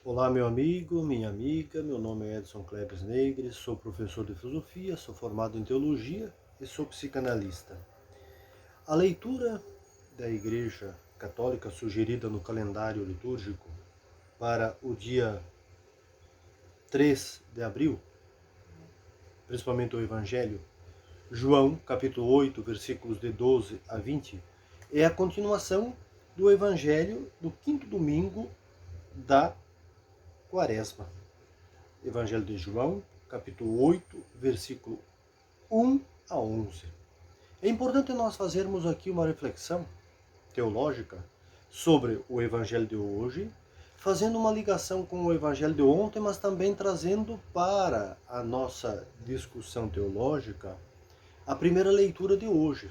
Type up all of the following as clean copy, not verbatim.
Olá, meu amigo, minha amiga, meu nome é Edson Klebs Negres, sou professor de filosofia, sou formado em teologia e sou psicanalista. A leitura da Igreja Católica sugerida no calendário litúrgico para o dia 3 de abril, principalmente o Evangelho, João, capítulo 8, versículos de 12 a 20, é a continuação do Evangelho do quinto domingo da Quaresma. Evangelho de João, capítulo 8, versículo 1 a 11. É importante nós fazermos aqui uma reflexão teológica sobre o Evangelho de hoje, fazendo uma ligação com o Evangelho de ontem, mas também trazendo para a nossa discussão teológica a primeira leitura de hoje.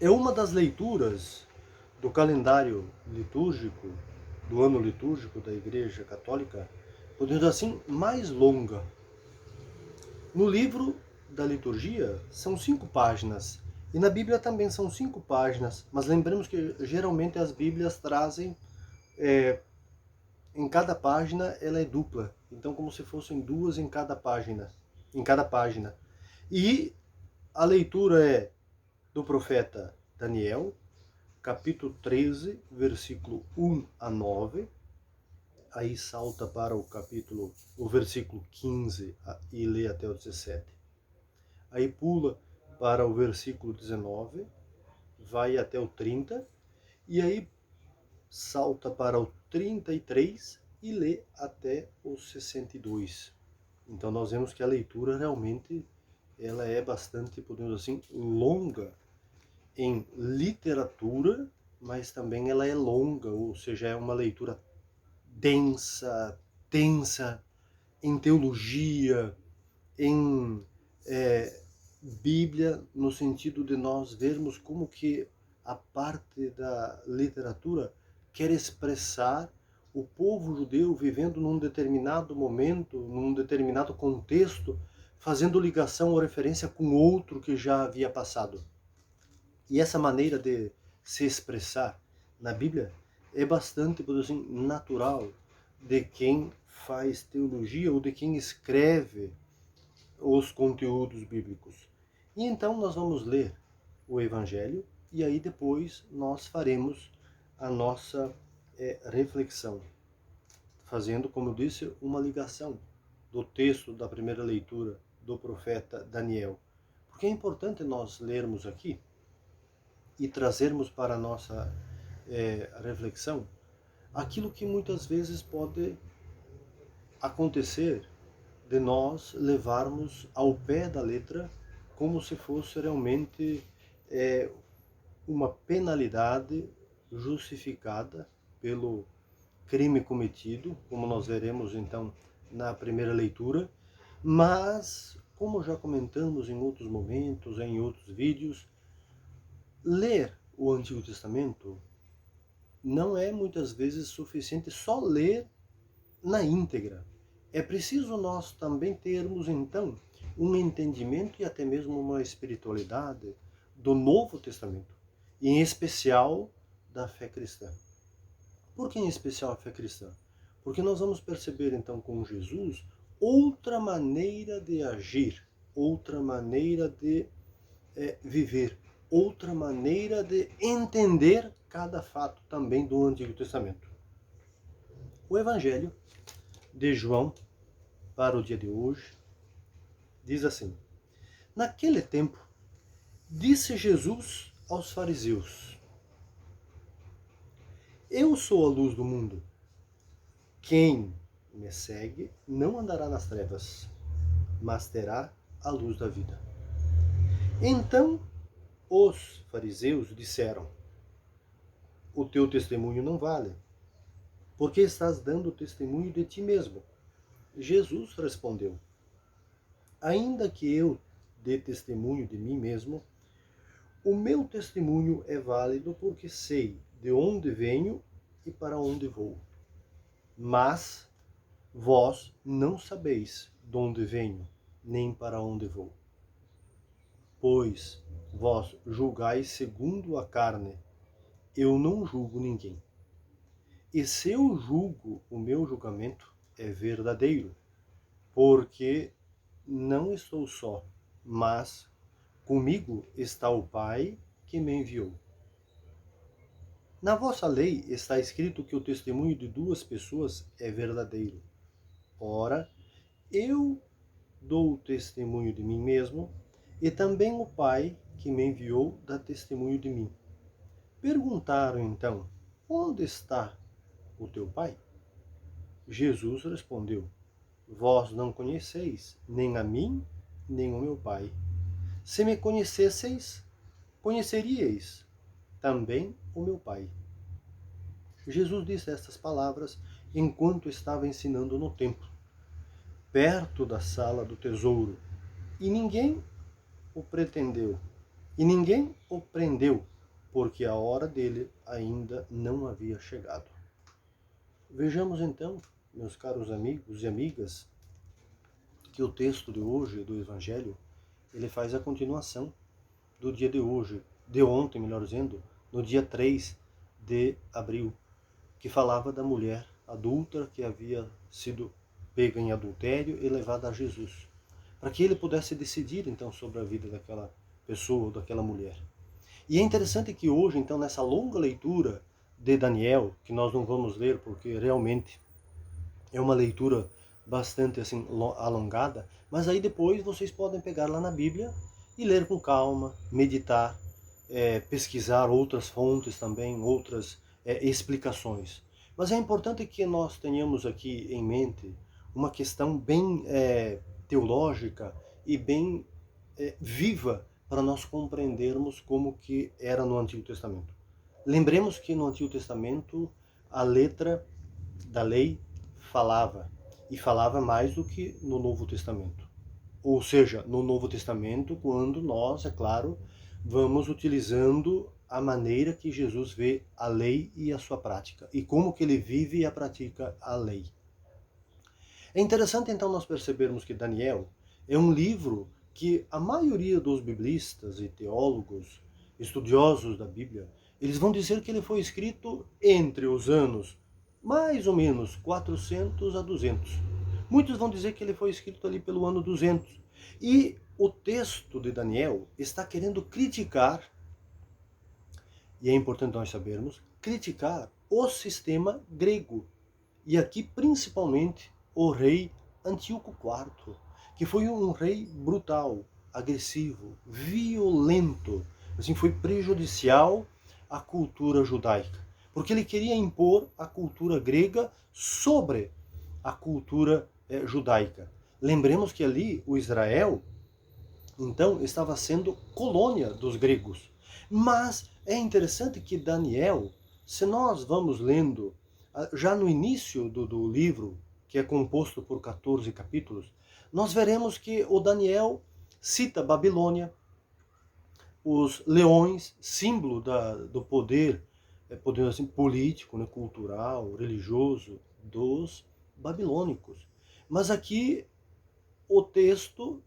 É uma das leituras do calendário litúrgico, do ano litúrgico da Igreja Católica, podemos dizer assim, mais longa. No livro da liturgia são 5 páginas, e na Bíblia também são 5 páginas, mas lembremos que geralmente as Bíblias trazem, em cada página ela é dupla, então como se fossem duas em cada página. E a leitura é do profeta Daniel, capítulo 13, versículo 1 a 9, aí salta para o versículo 15 e lê até o 17. Aí pula para o versículo 19, vai até o 30, e aí salta para o 33 e lê até o 62. Então nós vemos que a leitura realmente ela é bastante, podemos dizer assim, longa em literatura, mas também ela é longa, ou seja, é uma leitura densa, tensa, em teologia, em Bíblia, no sentido de nós vermos como que a parte da literatura quer expressar o povo judeu vivendo num determinado momento, num determinado contexto, fazendo ligação ou referência com outro que já havia passado. E essa maneira de se expressar na Bíblia é bastante, por assim, natural de quem faz teologia ou de quem escreve os conteúdos bíblicos. E então nós vamos ler o Evangelho e aí depois nós faremos a nossa reflexão, fazendo, como eu disse, uma ligação do texto da primeira leitura do profeta Daniel. Porque é importante nós lermos aqui e trazermos para a nossa reflexão aquilo que muitas vezes pode acontecer de nós levarmos ao pé da letra como se fosse realmente uma penalidade justificada pelo crime cometido, como nós veremos então na primeira leitura, mas, como já comentamos em outros momentos, em outros vídeos, ler o Antigo Testamento não é muitas vezes suficiente só ler na íntegra. É preciso nós também termos, então, um entendimento e até mesmo uma espiritualidade do Novo Testamento, e em especial da fé cristã. Por que em especial a fé cristã? Porque nós vamos perceber, então, com Jesus, outra maneira de agir, outra maneira de viver, outra maneira de entender cada fato também do Antigo Testamento. O Evangelho de João, para o dia de hoje, diz assim: Naquele tempo, disse Jesus aos fariseus: Eu sou a luz do mundo. Quem me segue não andará nas trevas, mas terá a luz da vida. Então os fariseus disseram: O teu testemunho não vale, porque estás dando testemunho de ti mesmo. Jesus respondeu: Ainda que eu dê testemunho de mim mesmo, o meu testemunho é válido porque sei de onde venho e para onde vou. Mas vós não sabeis de onde venho, nem para onde vou. Pois vós julgais segundo a carne, eu não julgo ninguém. E se eu julgo, o meu julgamento é verdadeiro, porque não estou só, mas comigo está o Pai que me enviou. Na vossa lei está escrito que o testemunho de duas pessoas é verdadeiro. Ora, eu dou testemunho de mim mesmo, e também o Pai que me enviou dá testemunho de mim. Perguntaram então: onde está o teu Pai? Jesus respondeu: vós não conheceis nem a mim, nem o meu Pai. Se me conhecesseis, conheceríeis também o meu Pai. Jesus disse estas palavras enquanto estava ensinando no templo, perto da sala do tesouro, e ninguém o pretendeu, e ninguém o prendeu, porque a hora dele ainda não havia chegado. Vejamos então, meus caros amigos e amigas, que o texto de hoje do Evangelho, ele faz a continuação do dia de hoje, de ontem, melhor dizendo, no dia 3 de abril, que falava da mulher adúltera que havia sido pega em adultério e levada a Jesus, para que ele pudesse decidir então sobre a vida daquela pessoa, daquela mulher. E é interessante que hoje, então, nessa longa leitura de Daniel, que nós não vamos ler porque realmente é uma leitura bastante assim alongada, mas aí depois vocês podem pegar lá na Bíblia e ler com calma, meditar, pesquisar outras fontes também, outras explicações. Mas é importante que nós tenhamos aqui em mente uma questão bem teológica e bem viva para nós compreendermos como que era no Antigo Testamento. Lembremos que no Antigo Testamento a letra da lei falava, e falava mais do que no Novo Testamento. Ou seja, no Novo Testamento, quando nós, é claro, vamos utilizando a maneira que Jesus vê a lei e a sua prática, e como que ele vive e a pratica a lei. É interessante então nós percebermos que Daniel é um livro que a maioria dos biblistas e teólogos, estudiosos da Bíblia, eles vão dizer que ele foi escrito entre os anos mais ou menos 400 a 200. Muitos vão dizer que ele foi escrito ali pelo ano 200. E o texto de Daniel está querendo criticar, e é importante nós sabermos, criticar o sistema grego. E aqui principalmente o rei Antíoco IV, que foi um rei brutal, agressivo, violento, assim, foi prejudicial à cultura judaica, porque ele queria impor a cultura grega sobre a cultura judaica. Lembremos que ali o Israel, então, estava sendo colônia dos gregos. Mas é interessante que Daniel, se nós vamos lendo já no início do livro, que é composto por 14 capítulos, nós veremos que o Daniel cita Babilônia, os leões, símbolo do poder, poder assim, político, né, cultural, religioso dos babilônicos. Mas aqui o texto,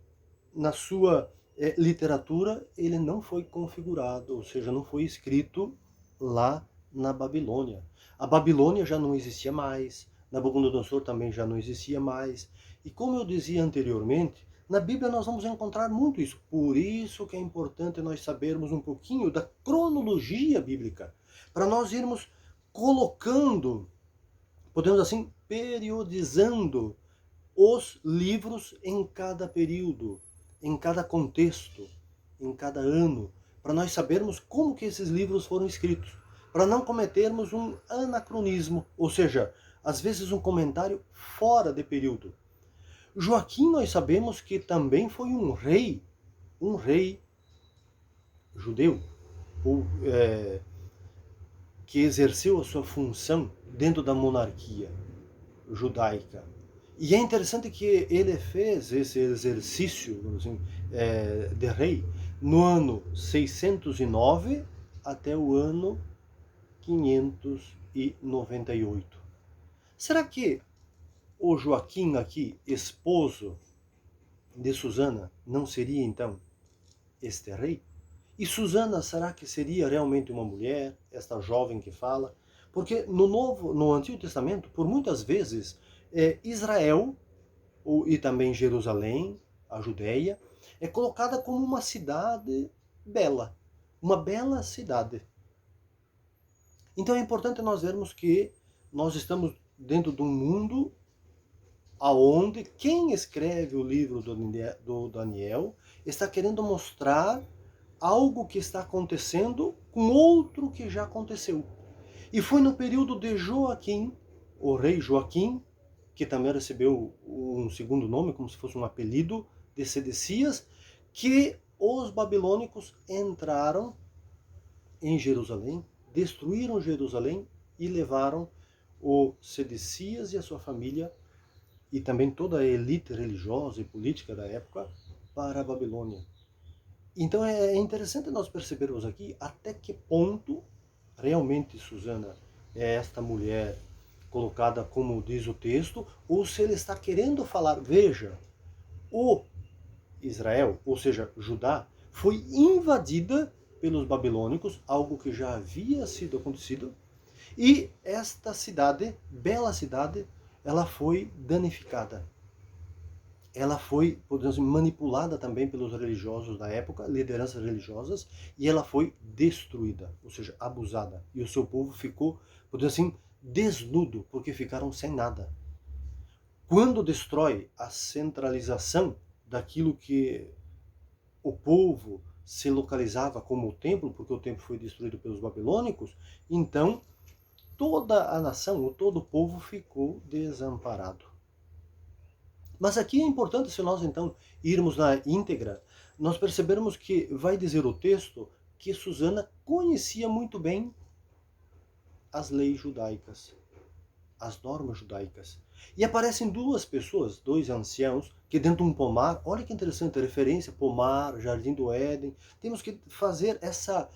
na sua literatura, ele não foi configurado, ou seja, não foi escrito lá na Babilônia. A Babilônia já não existia mais, Nabucodonosor também já não existia mais. E como eu dizia anteriormente, na Bíblia nós vamos encontrar muito isso. Por isso que é importante nós sabermos um pouquinho da cronologia bíblica, para nós irmos colocando, podemos assim, periodizando os livros em cada período, em cada contexto, em cada ano, para nós sabermos como que esses livros foram escritos, para não cometermos um anacronismo, ou seja, às vezes um comentário fora de período. Joaquim, nós sabemos que também foi um rei judeu, ou que exerceu a sua função dentro da monarquia judaica. E é interessante que ele fez esse exercício assim, de rei no ano 609 até o ano 598. Será que o Joaquim aqui, esposo de Susana, não seria então este rei? E Susana, será que seria realmente uma mulher, esta jovem que fala? Porque no Antigo Testamento, por muitas vezes, Israel, e também Jerusalém, a Judéia, é colocada como uma cidade bela, uma bela cidade. Então é importante nós vermos que nós estamos dentro de um mundo aonde quem escreve o livro do Daniel está querendo mostrar algo que está acontecendo com outro que já aconteceu. E foi no período de Joaquim, o rei Joaquim, que também recebeu um segundo nome, como se fosse um apelido, de Sedecias, que os babilônicos entraram em Jerusalém, destruíram Jerusalém e levaram o Sedecias e a sua família e também toda a elite religiosa e política da época para a Babilônia. Então é interessante nós percebermos aqui até que ponto realmente Susana é esta mulher colocada como diz o texto, ou se ele está querendo falar, veja, o Israel, ou seja, Judá, foi invadida pelos babilônicos, algo que já havia sido acontecido, e esta cidade, bela cidade, ela foi danificada. Ela foi, podemos dizer, manipulada também pelos religiosos da época, lideranças religiosas, e ela foi destruída, ou seja, abusada. E o seu povo ficou, podemos dizer assim, desnudo, porque ficaram sem nada. Quando destrói a centralização daquilo que o povo se localizava como o templo, porque o templo foi destruído pelos babilônicos, então toda a nação, ou todo o povo ficou desamparado. Mas aqui é importante, se nós então irmos na íntegra, nós percebermos que vai dizer o texto que Susana conhecia muito bem as leis judaicas, as normas judaicas. E aparecem duas pessoas, dois anciãos, que dentro de um pomar, olha que interessante a referência, pomar, jardim do Éden, temos que fazer essa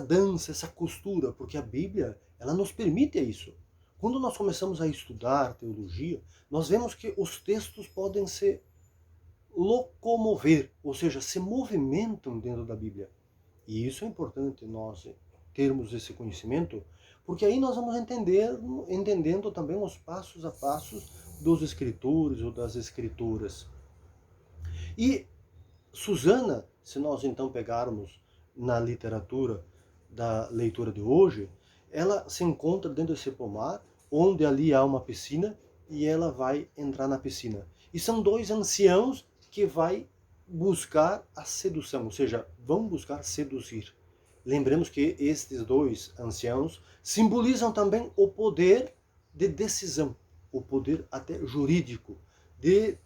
dança, essa costura, porque a Bíblia, ela nos permite isso. Quando nós começamos a estudar teologia, nós vemos que os textos podem se locomover, ou seja, se movimentam dentro da Bíblia. E isso é importante nós termos esse conhecimento, porque aí nós vamos entendendo também os passos a passos dos escritores ou das escrituras. E Susana, se nós então pegarmos na literatura da leitura de hoje, ela se encontra dentro desse pomar, onde ali há uma piscina, e ela vai entrar na piscina. E são dois anciãos que vai buscar a sedução, ou seja, vão buscar seduzir. Lembremos que estes dois anciãos simbolizam também o poder de decisão, o poder até jurídico, de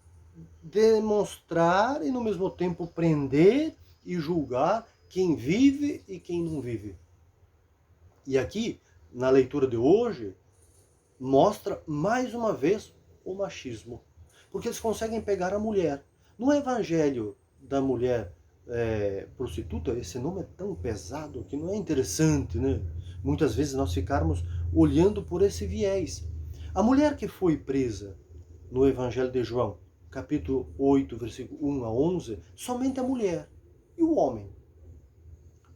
demonstrar e no mesmo tempo prender e julgar quem vive e quem não vive. E aqui, na leitura de hoje, mostra mais uma vez o machismo. Porque eles conseguem pegar a mulher. No evangelho da mulher prostituta, esse nome é tão pesado que não é interessante, né? Muitas vezes nós ficarmos olhando por esse viés. A mulher que foi presa no evangelho de João, capítulo 8, versículo 1 a 11, somente a mulher. E o homem?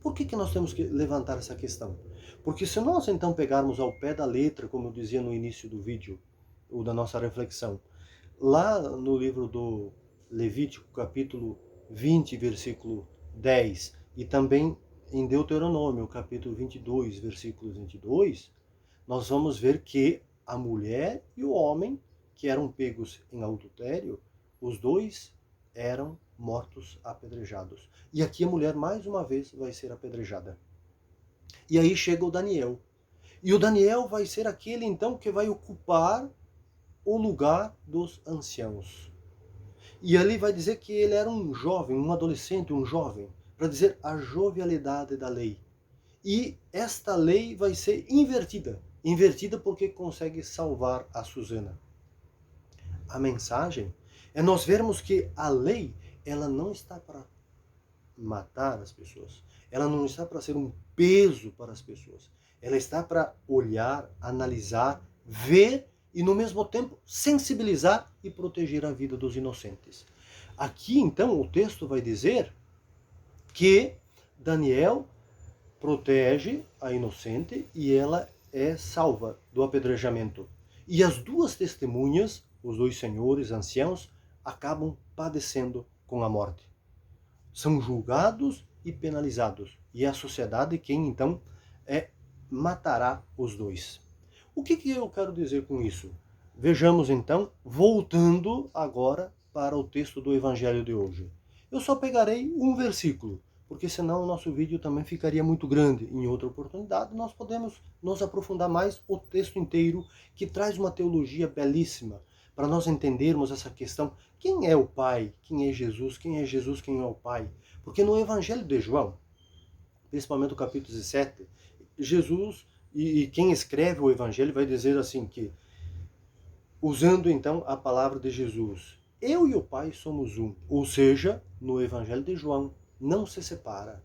Por que nós temos que levantar essa questão? Porque se nós então pegarmos ao pé da letra, como eu dizia no início do vídeo, ou da nossa reflexão, lá no livro do Levítico, capítulo 20, versículo 10, e também em Deuteronômio, capítulo 22, versículo 22, nós vamos ver que a mulher e o homem, que eram pegos em adultério, os dois eram mortos apedrejados. E aqui a mulher, mais uma vez, vai ser apedrejada. E aí chega o Daniel. E o Daniel vai ser aquele, então, que vai ocupar o lugar dos anciãos. E ali vai dizer que ele era um jovem, um adolescente, um jovem, para dizer a jovialidade da lei. E esta lei vai ser invertida. Invertida porque consegue salvar a Susana. A mensagem é nós vermos que a lei, ela não está para matar as pessoas. Ela não está para ser um peso para as pessoas. Ela está para olhar, analisar, ver e, no mesmo tempo, sensibilizar e proteger a vida dos inocentes. Aqui, então, o texto vai dizer que Daniel protege a inocente e ela é salva do apedrejamento. E as duas testemunhas, os dois senhores anciãos, acabam padecendo com a morte. São julgados e penalizados. E é a sociedade quem, então, matará os dois. O que eu quero dizer com isso? Vejamos, então, voltando agora para o texto do Evangelho de hoje. Eu só pegarei um versículo, porque senão o nosso vídeo também ficaria muito grande. Em outra oportunidade, nós podemos nos aprofundar mais o texto inteiro, que traz uma teologia belíssima, para nós entendermos essa questão: quem é o Pai? Quem é Jesus? Quem é Jesus? Quem é o Pai? Porque no Evangelho de João, principalmente o capítulo 17, Jesus, e quem escreve o Evangelho vai dizer assim que, usando então a palavra de Jesus, eu e o Pai somos um. Ou seja, no Evangelho de João, não se separa.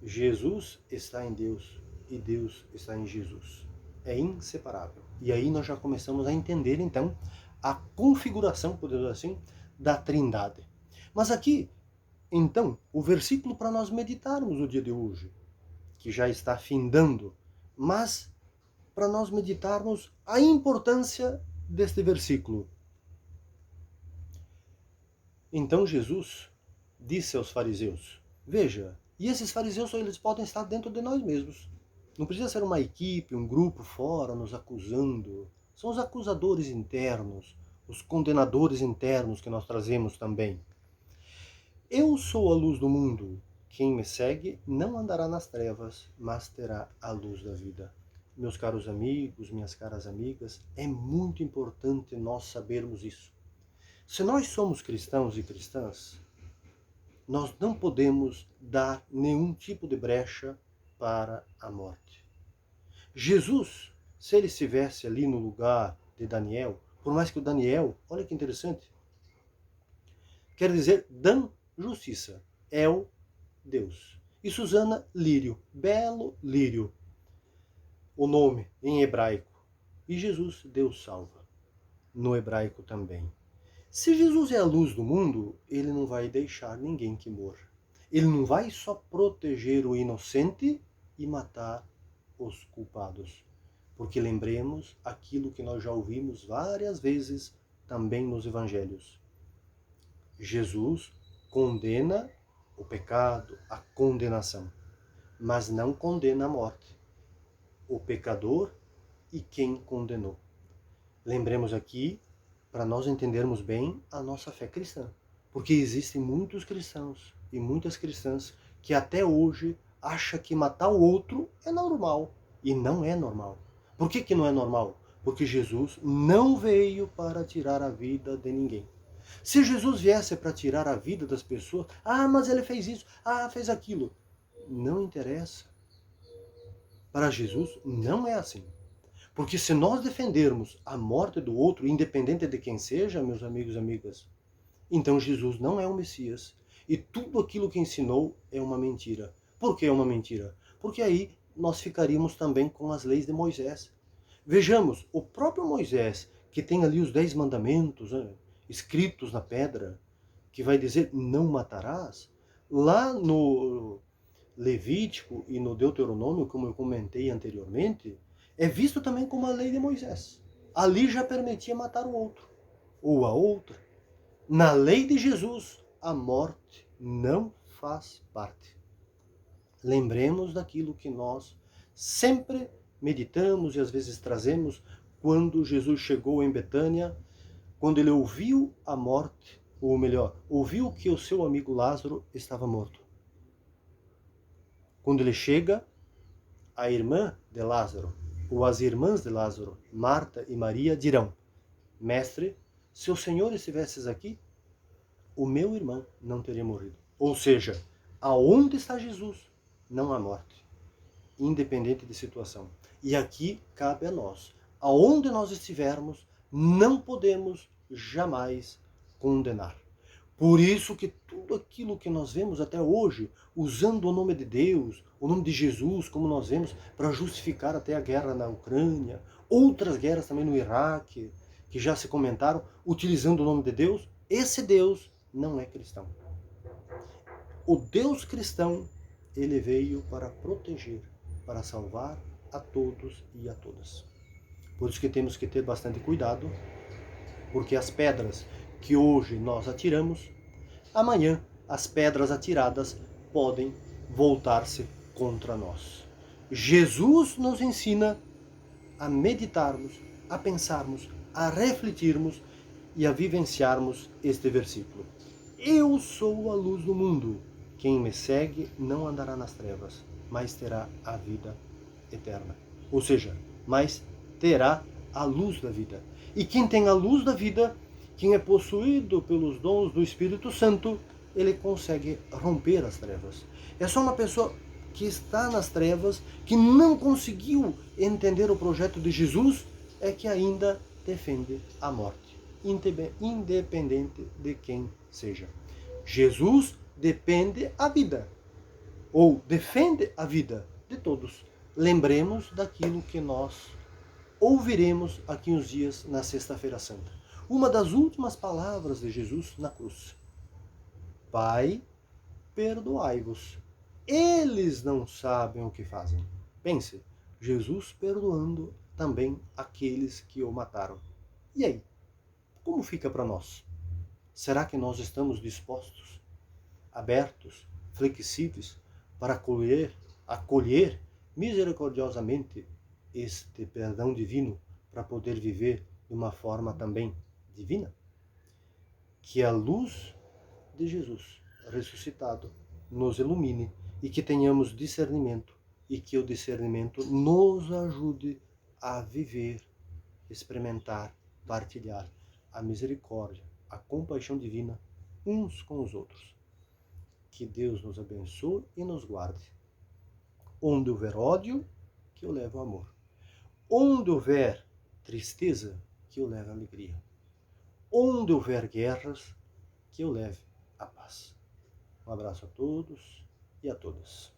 Jesus está em Deus e Deus está em Jesus. É inseparável. E aí nós já começamos a entender então a configuração, podemos dizer assim, da Trindade. Mas aqui, então, o versículo para nós meditarmos o dia de hoje, que já está findando, mas para nós meditarmos a importância deste versículo. Então Jesus disse aos fariseus: veja, e esses fariseus eles podem estar dentro de nós mesmos. Não precisa ser uma equipe, um grupo fora nos acusando. São os acusadores internos, os condenadores internos que nós trazemos também. Eu sou a luz do mundo. Quem me segue não andará nas trevas, mas terá a luz da vida. Meus caros amigos, minhas caras amigas, é muito importante nós sabermos isso. Se nós somos cristãos e cristãs, nós não podemos dar nenhum tipo de brecha para a morte. Jesus, se ele estivesse ali no lugar de Daniel, por mais que o Daniel, olha que interessante, quer dizer, Dan justiça, El, Deus. E Susana, lírio, belo lírio, o nome em hebraico. E Jesus, Deus salva, no hebraico também. Se Jesus é a luz do mundo, ele não vai deixar ninguém que morra. Ele não vai só proteger o inocente e matar os culpados. Porque lembremos aquilo que nós já ouvimos várias vezes também nos evangelhos. Jesus condena o pecado, a condenação, mas não condena a morte. O pecador e quem condenou. Lembremos aqui, para nós entendermos bem a nossa fé cristã. Porque existem muitos cristãos e muitas cristãs que até hoje acham que matar o outro é normal. E não é normal. Por que não é normal? Porque Jesus não veio para tirar a vida de ninguém. Se Jesus viesse para tirar a vida das pessoas, mas ele fez isso, fez aquilo. Não interessa. Para Jesus não é assim. Porque se nós defendermos a morte do outro, independente de quem seja, meus amigos e amigas, então Jesus não é o Messias. E tudo aquilo que ensinou é uma mentira. Por que é uma mentira? Porque aí nós ficaríamos também com as leis de Moisés. Vejamos, o próprio Moisés, que tem ali os 10 mandamentos, escritos na pedra, que vai dizer não matarás, lá no Levítico e no Deuteronômio, como eu comentei anteriormente, é visto também como a lei de Moisés. Ali já permitia matar o outro, ou a outra. Na lei de Jesus, a morte não faz parte. Lembremos daquilo que nós sempre meditamos e às vezes trazemos quando Jesus chegou em Betânia, quando ele ouviu a morte, ou melhor, ouviu que o seu amigo Lázaro estava morto. Quando ele chega, a irmã de Lázaro, ou as irmãs de Lázaro, Marta e Maria, dirão: Mestre, se o Senhor estivesse aqui, o meu irmão não teria morrido. Ou seja, aonde está Jesus, não há morte, independente de situação. E aqui cabe a nós. Aonde nós estivermos, não podemos jamais condenar. Por isso que tudo aquilo que nós vemos até hoje, usando o nome de Deus, o nome de Jesus, como nós vemos, para justificar até a guerra na Ucrânia, outras guerras também no Iraque, que já se comentaram, utilizando o nome de Deus, esse Deus não é cristão. O Deus cristão, ele veio para proteger, para salvar a todos e a todas. Por isso que temos que ter bastante cuidado, porque as pedras que hoje nós atiramos, amanhã as pedras atiradas podem voltar-se contra nós. Jesus nos ensina a meditarmos, a pensarmos, a refletirmos e a vivenciarmos este versículo. Eu sou a luz do mundo. Quem me segue não andará nas trevas, mas terá a vida eterna. Ou seja, mas terá a luz da vida. E quem tem a luz da vida, quem é possuído pelos dons do Espírito Santo, ele consegue romper as trevas. É só uma pessoa que está nas trevas, que não conseguiu entender o projeto de Jesus, é que ainda defende a morte, independente de quem seja. Jesus depende a vida, ou defende a vida de todos. Lembremos daquilo que nós ouviremos aqui uns dias na Sexta-feira Santa. Uma das últimas palavras de Jesus na cruz. Pai, perdoai-vos. Eles não sabem o que fazem. Pense, Jesus perdoando também aqueles que o mataram. E aí, como fica para nós? Será que nós estamos dispostos, abertos, flexíveis para acolher misericordiosamente este perdão divino para poder viver de uma forma também divina? Que a luz de Jesus ressuscitado nos ilumine e que tenhamos discernimento e que o discernimento nos ajude a viver, experimentar, partilhar a misericórdia, a compaixão divina uns com os outros. Que Deus nos abençoe e nos guarde. Onde houver ódio, que eu leve o amor. Onde houver tristeza, que eu leve a alegria. Onde houver guerras, que eu leve a paz. Um abraço a todos e a todas.